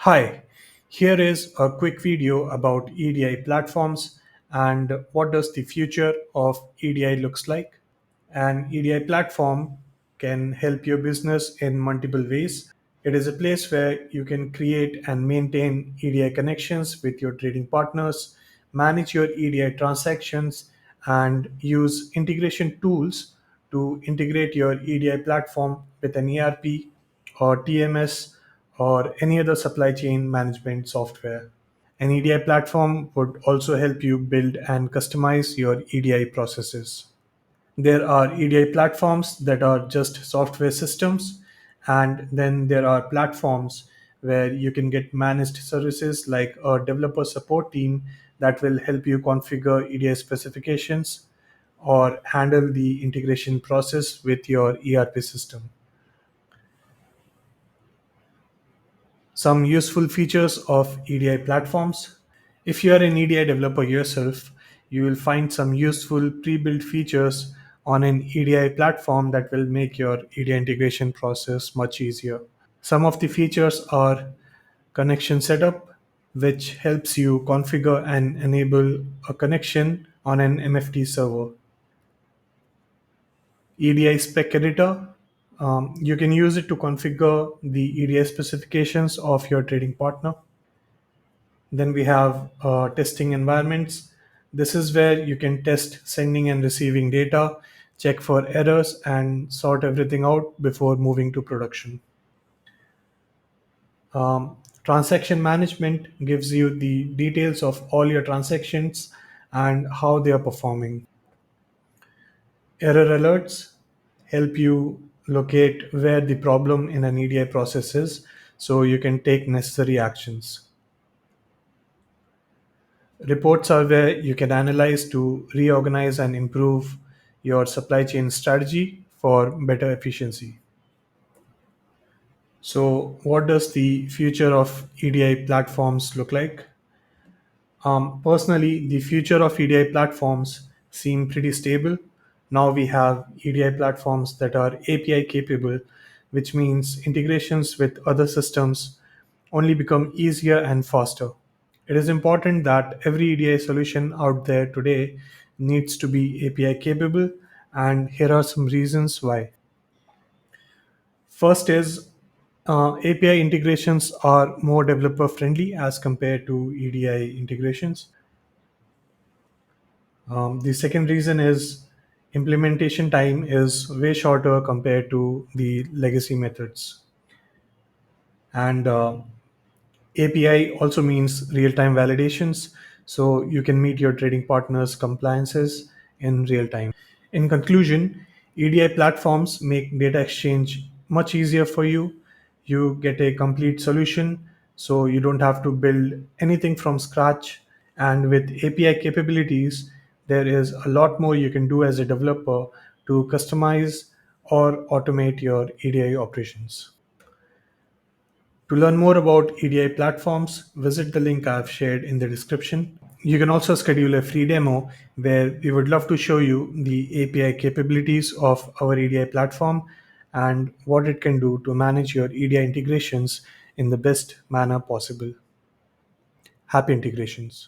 Hi, here is a quick video about EDI platforms and what does the future of EDI looks like. An EDI platform can help your business in multiple ways. It is a place where you can create and maintain EDI connections with your trading partners, manage your EDI transactions, and use integration tools to integrate your EDI platform with an ERP or TMS or any other supply chain management software. An EDI platform would also help you build and customize your EDI processes. There are EDI platforms that are just software systems, and then there are platforms where you can get managed services like a developer support team that will help you configure EDI specifications or handle the integration process with your ERP system. Some useful features of EDI platforms. If you are an EDI developer yourself, you will find some useful pre-built features on an EDI platform that will make your EDI integration process much easier. Some of the features are connection setup, which helps you configure and enable a connection on an MFT server. EDI spec editor, you can use it to configure the EDI specifications of your trading partner. Then we have testing environments. This is where you can test sending and receiving data, check for errors, and sort everything out before moving to production. Transaction management gives you the details of all your transactions and how they are performing. Error alerts help you locate where the problem in an EDI process is so you can take necessary actions. Reports are where you can analyze to reorganize and improve your supply chain strategy for better efficiency. So, what does the future of EDI platforms look like? Personally, the future of EDI platforms seem pretty stable. Now we have EDI platforms that are API capable, which means integrations with other systems only become easier and faster. It is important that every EDI solution out there today needs to be API capable, and here are some reasons why. First is API integrations are more developer friendly as compared to EDI integrations. The second reason is implementation time is way shorter compared to the legacy methods. And API also means real time validations, so you can meet your trading partners' compliances in real time. In conclusion, EDI platforms make data exchange much easier for you. You get a complete solution, so you don't have to build anything from scratch. And with API capabilities, there is a lot more you can do as a developer to customize or automate your EDI operations. To learn more about EDI platforms, visit the link I've shared in the description. You can also schedule a free demo where we would love to show you the API capabilities of our EDI platform and what it can do to manage your EDI integrations in the best manner possible. Happy integrations.